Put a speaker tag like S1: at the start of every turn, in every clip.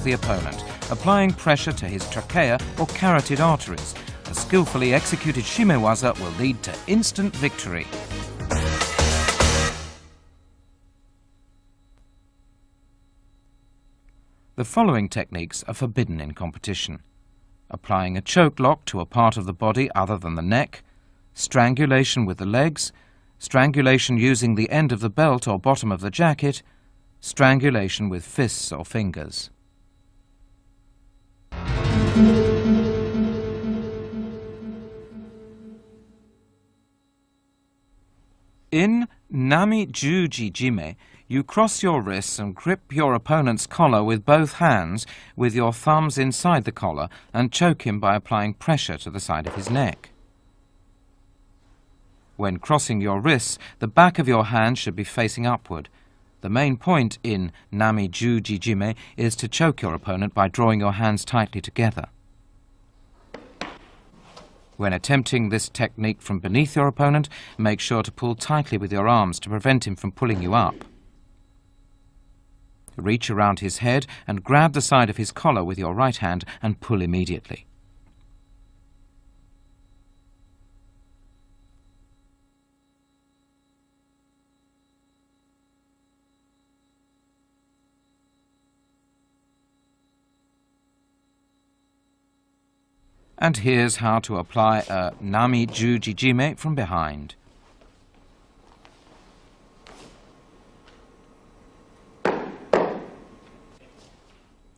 S1: the opponent, applying pressure to his trachea or carotid arteries. A skillfully executed Shimewaza will lead to instant victory. The following techniques are forbidden in competition: applying a choke lock to a part of the body other than the neck, strangulation with the legs, strangulation using the end of the belt or bottom of the jacket, strangulation with fists or fingers. In Nami-juji-jime, you cross your wrists and grip your opponent's collar with both hands with your thumbs inside the collar and choke him by applying pressure to the side of his neck. When crossing your wrists, the back of your hand should be facing upward. The main point in Nami-juji-jime is to choke your opponent by drawing your hands tightly together. When attempting this technique from beneath your opponent, make sure to pull tightly with your arms to prevent him from pulling you up. Reach around his head and grab the side of his collar with your right hand and pull immediately. And here's how to apply a Nami-juji-jime from behind.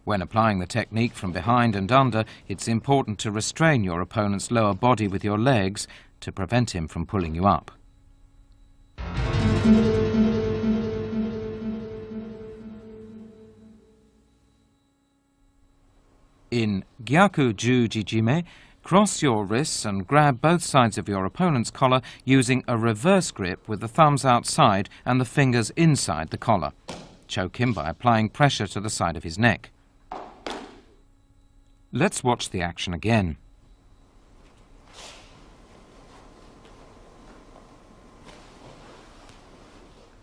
S1: When applying the technique from behind and under, it's important to restrain your opponent's lower body with your legs to prevent him from pulling you up. In Gyaku-juji-jime, cross your wrists and grab both sides of your opponent's collar using a reverse grip with the thumbs outside and the fingers inside the collar. Choke him by applying pressure to the side of his neck. Let's watch the action again.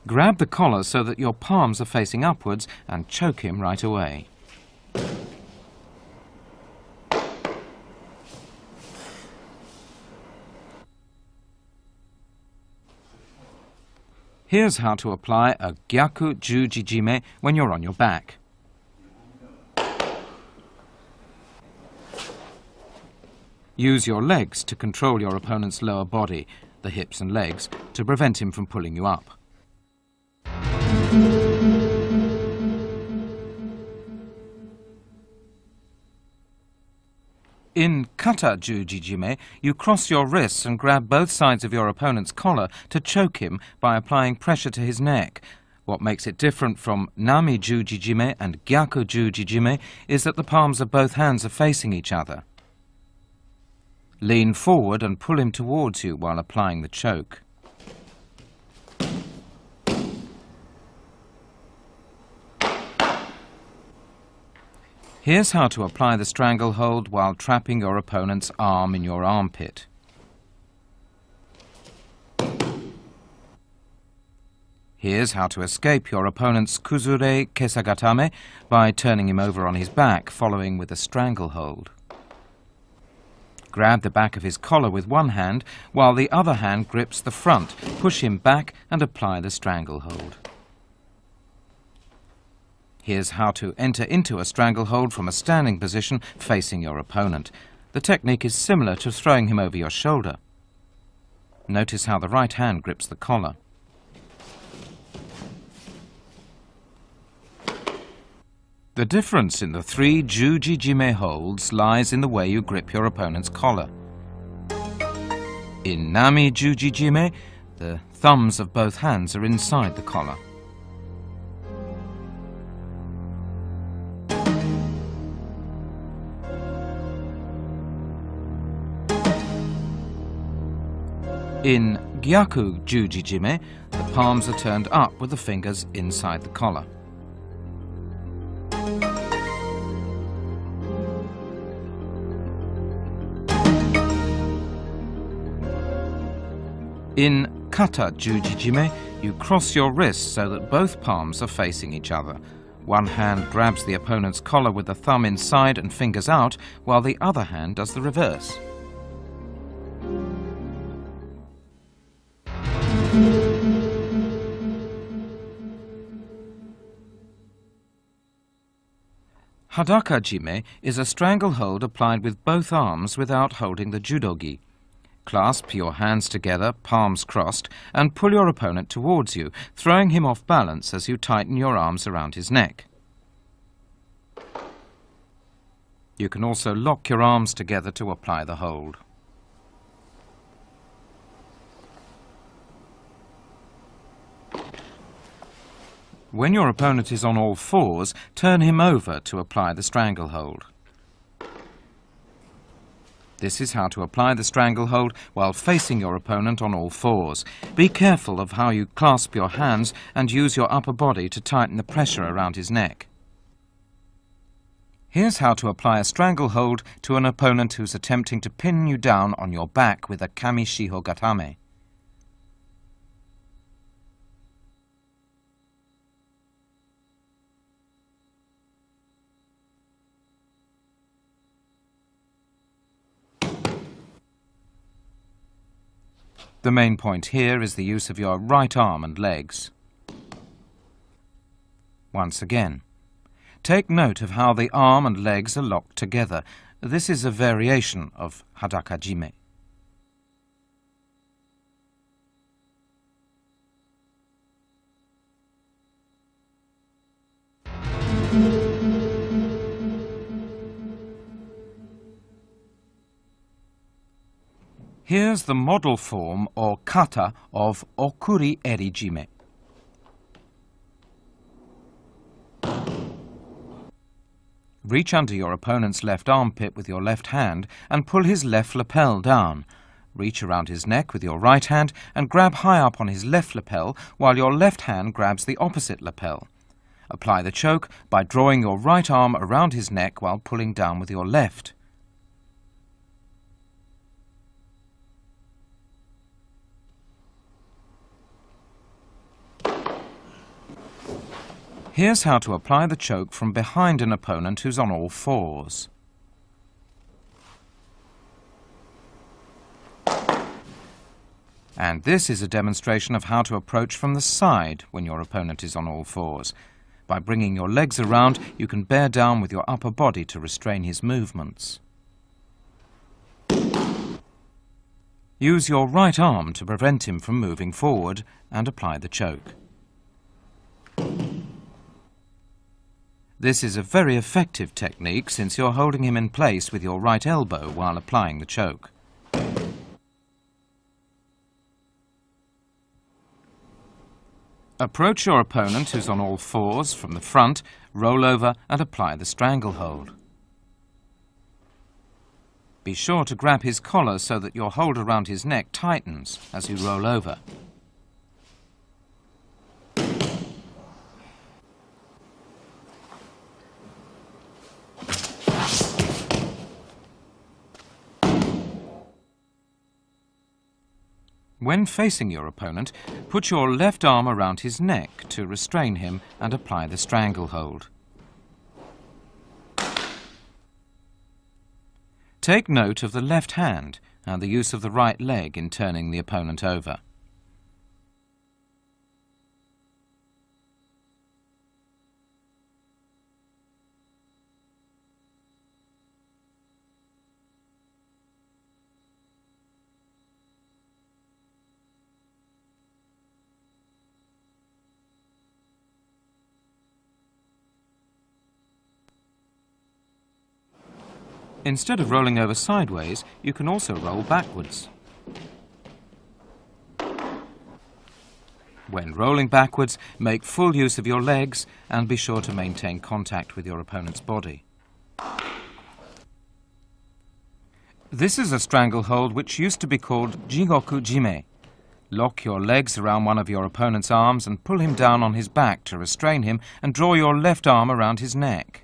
S1: Grab the collar so that your palms are facing upwards and choke him right away. Here's how to apply a Gyaku-juji-jime when you're on your back. Use your legs to control your opponent's lower body, the hips and legs, to prevent him from pulling you up. In kata-juji-jime, you cross your wrists and grab both sides of your opponent's collar to choke him by applying pressure to his neck. What makes it different from Nami-juji-jime and Gyaku-juji-jime is that the palms of both hands are facing each other. Lean forward and pull him towards you while applying the choke. Here's how to apply the stranglehold while trapping your opponent's arm in your armpit. Here's how to escape your opponent's kuzure kesagatame by turning him over on his back, following with a stranglehold. Grab the back of his collar with one hand, while the other hand grips the front. Push him back and apply the stranglehold. Here's how to enter into a stranglehold from a standing position facing your opponent. The technique is similar to throwing him over your shoulder. Notice how the right hand grips the collar. The difference in the three juji-jime holds lies in the way you grip your opponent's collar. In Nami-juji-jime, the thumbs of both hands are inside the collar. In Gyaku-juji-jime, the palms are turned up with the fingers inside the collar. In kata-juji-jime, you cross your wrists so that both palms are facing each other. One hand grabs the opponent's collar with the thumb inside and fingers out, while the other hand does the reverse. Hadaka-jime is a stranglehold applied with both arms without holding the judogi. Clasp your hands together, palms crossed, and pull your opponent towards you, throwing him off balance as you tighten your arms around his neck. You can also lock your arms together to apply the hold. When your opponent is on all fours, turn him over to apply the stranglehold. This is how to apply the stranglehold while facing your opponent on all fours. Be careful of how you clasp your hands and use your upper body to tighten the pressure around his neck. Here's how to apply a stranglehold to an opponent who's attempting to pin you down on your back with a kami shiho gatame. The main point here is the use of your right arm and legs. Once again, take note of how the arm and legs are locked together. This is a variation of Hadaka-jime. Here's the model form or kata of okuri-eri-jime. Reach under your opponent's left armpit with your left hand and pull his left lapel down. Reach around his neck with your right hand and grab high up on his left lapel while your left hand grabs the opposite lapel. Apply the choke by drawing your right arm around his neck while pulling down with your left. Here's how to apply the choke from behind an opponent who's on all fours. And this is a demonstration of how to approach from the side when your opponent is on all fours. By bringing your legs around, you can bear down with your upper body to restrain his movements. Use your right arm to prevent him from moving forward and apply the choke. This is a very effective technique since you're holding him in place with your right elbow while applying the choke. Approach your opponent who's on all fours from the front, roll over and apply the stranglehold. Be sure to grab his collar so that your hold around his neck tightens as you roll over. When facing your opponent, put your left arm around his neck to restrain him and apply the stranglehold. Take note of the left hand and the use of the right leg in turning the opponent over. Instead of rolling over sideways, you can also roll backwards. When rolling backwards, make full use of your legs and be sure to maintain contact with your opponent's body. This is a stranglehold which used to be called jigoku-jime. Lock your legs around one of your opponent's arms and pull him down on his back to restrain him and draw your left arm around his neck.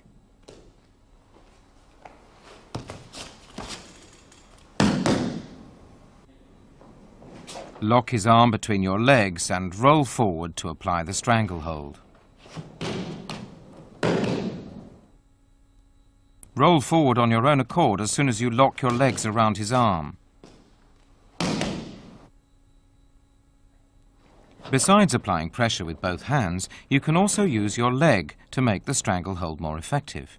S1: Lock his arm between your legs and roll forward to apply the stranglehold. Roll forward on your own accord as soon as you lock your legs around his arm. Besides applying pressure with both hands, you can also use your leg to make the stranglehold more effective.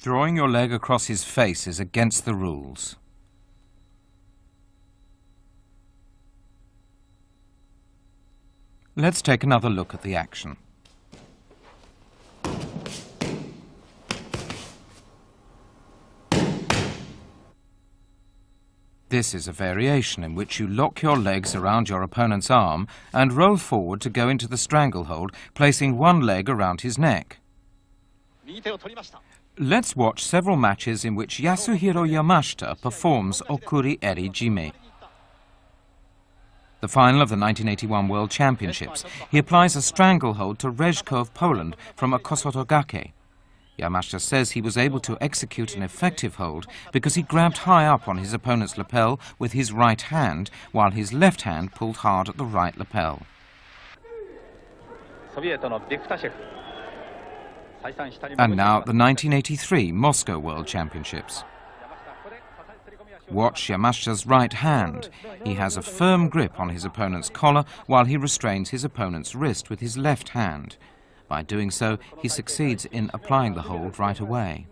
S1: Drawing your leg across his face is against the rules. Let's take another look at the action. This is a variation in which you lock your legs around your opponent's arm and roll forward to go into the stranglehold, placing one leg around his neck. Let's watch several matches in which Yasuhiro Yamashita performs okuri-eri jime. The final of the 1981 World Championships, he applies a stranglehold to Rezko of Poland from a kosotogake. Yamashita says he was able to execute an effective hold because he grabbed high up on his opponent's lapel with his right hand, while his left hand pulled hard at the right lapel. And now the 1983 Moscow World Championships. Watch Yamashita's right hand. He has a firm grip on his opponent's collar while he restrains his opponent's wrist with his left hand. By doing so, he succeeds in applying the hold right away.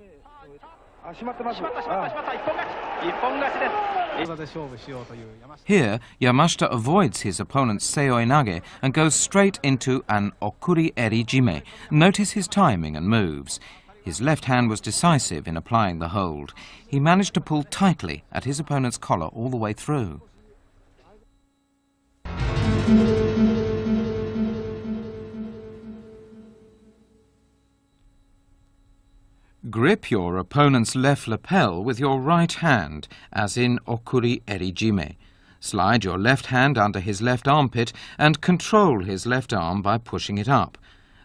S1: Here, Yamashita avoids his opponent's seoi-nage and goes straight into an okuri-eri jime. Notice his timing and moves. His left hand was decisive in applying the hold. He managed to pull tightly at his opponent's collar all the way through. Grip your opponent's left lapel with your right hand, as in okuri-eri jime. Slide your left hand under his left armpit and control his left arm by pushing it up.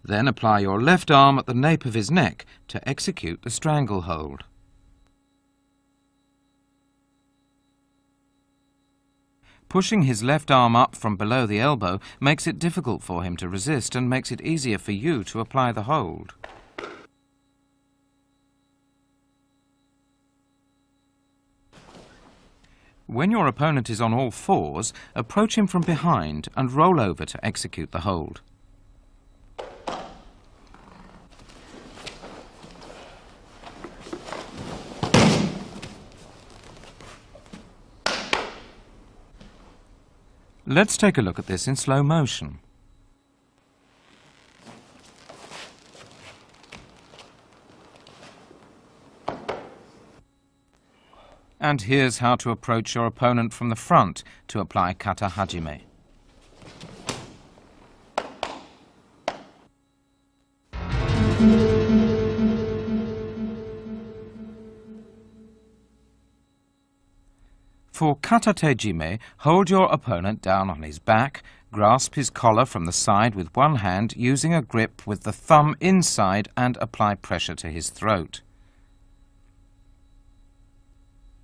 S1: Then apply your left arm at the nape of his neck to execute the stranglehold. Pushing his left arm up from below the elbow makes it difficult for him to resist and makes it easier for you to apply the hold. When your opponent is on all fours, approach him from behind and roll over to execute the hold. Let's take a look at this in slow motion. And here's how to approach your opponent from the front to apply kata hajime. For katate jime, hold your opponent down on his back, grasp his collar from the side with one hand using a grip with the thumb inside and apply pressure to his throat.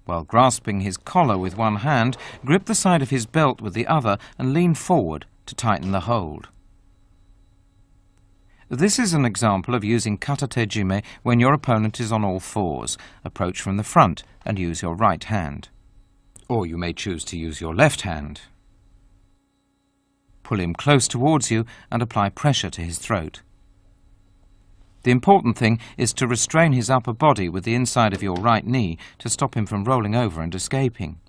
S1: While grasping his collar with one hand, grip the side of his belt with the other and lean forward to tighten the hold. This is an example of using katate jime when your opponent is on all fours. Approach from the front and use your right hand. Or you may choose to use your left hand. Pull him close towards you and apply pressure to his throat. The important thing is to restrain his upper body with the inside of your right knee to stop him from rolling over and escaping.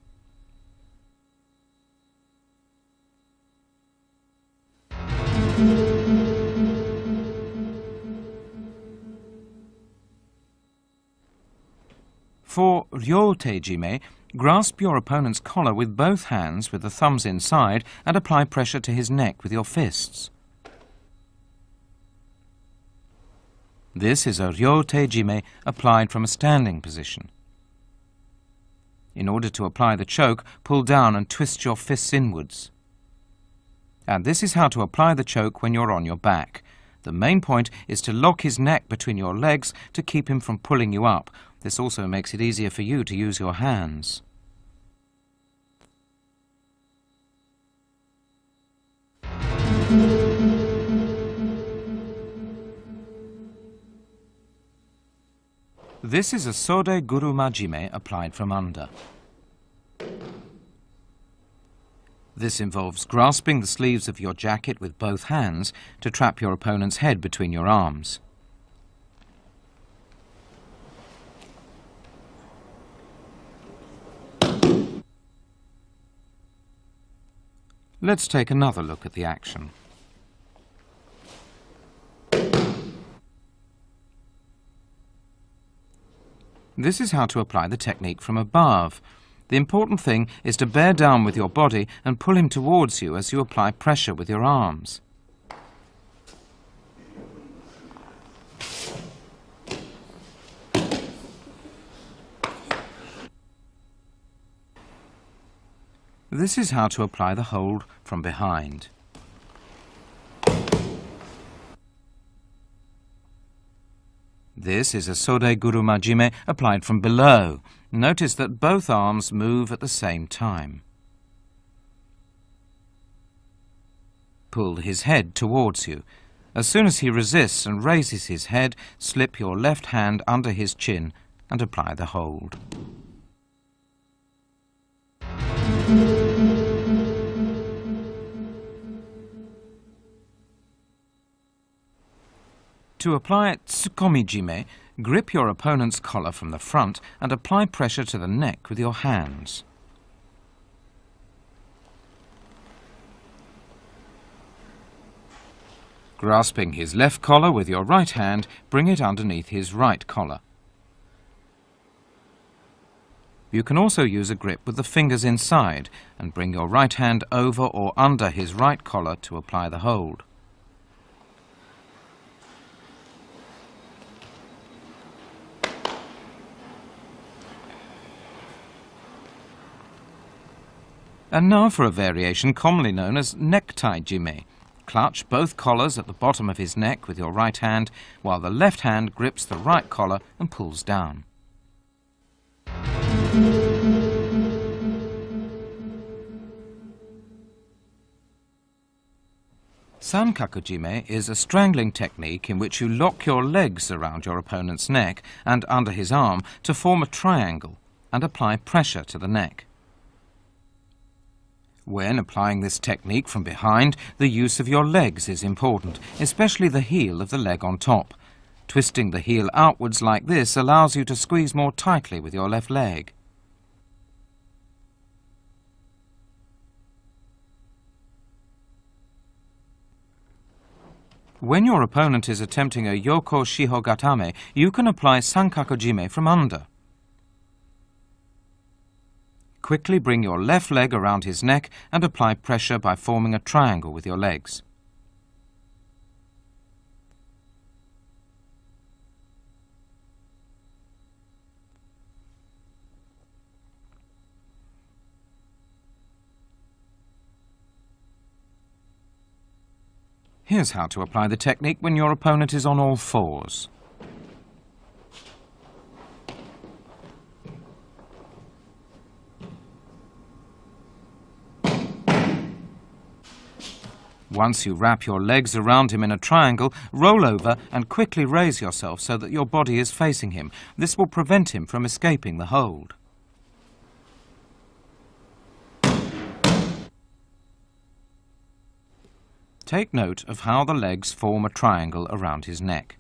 S1: For ryōte jime, grasp your opponent's collar with both hands with the thumbs inside and apply pressure to his neck with your fists. This is a ryōte jime applied from a standing position. In order to apply the choke, pull down and twist your fists inwards. And this is how to apply the choke when you're on your back. The main point is to lock his neck between your legs to keep him from pulling you up. This also makes it easier for you to use your hands. This is a Sode Guru Majime applied from under. This involves grasping the sleeves of your jacket with both hands to trap your opponent's head between your arms. Let's take another look at the action. This is how to apply the technique from above. The important thing is to bear down with your body and pull him towards you as you apply pressure with your arms. This is how to apply the hold from behind. This is a Sode Guru Majime applied from below. Notice that both arms move at the same time. Pull his head towards you. As soon as he resists and raises his head, slip your left hand under his chin and apply the hold. To apply Tsukomi-jime, grip your opponent's collar from the front and apply pressure to the neck with your hands. Grasping his left collar with your right hand, bring it underneath his right collar. You can also use a grip with the fingers inside and bring your right hand over or under his right collar to apply the hold. And now for a variation commonly known as necktie jime. Clutch both collars at the bottom of his neck with your right hand, while the left hand grips the right collar and pulls down. Sankaku-jime is a strangling technique in which you lock your legs around your opponent's neck and under his arm to form a triangle and apply pressure to the neck. When applying this technique from behind, the use of your legs is important, especially the heel of the leg on top. Twisting the heel outwards like this allows you to squeeze more tightly with your left leg. When your opponent is attempting a Yoko Shiho Gatame, you can apply Sankaku-jime from under. Quickly bring your left leg around his neck and apply pressure by forming a triangle with your legs. Here's how to apply the technique when your opponent is on all fours. Once you wrap your legs around him in a triangle, roll over and quickly raise yourself so that your body is facing him. This will prevent him from escaping the hold. Take note of how the legs form a triangle around his neck.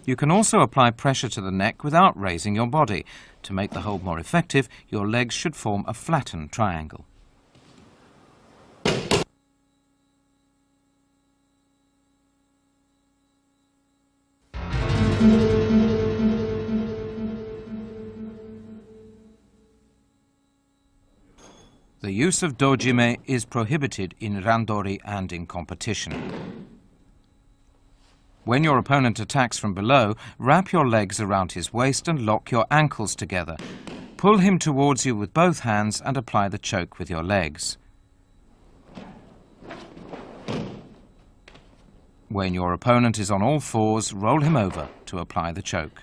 S1: You can also apply pressure to the neck without raising your body. To make the hold more effective, your legs should form a flattened triangle. The use of dojime is prohibited in randori and in competition. When your opponent attacks from below, wrap your legs around his waist and lock your ankles together. Pull him towards you with both hands and apply the choke with your legs. When your opponent is on all fours, roll him over to apply the choke.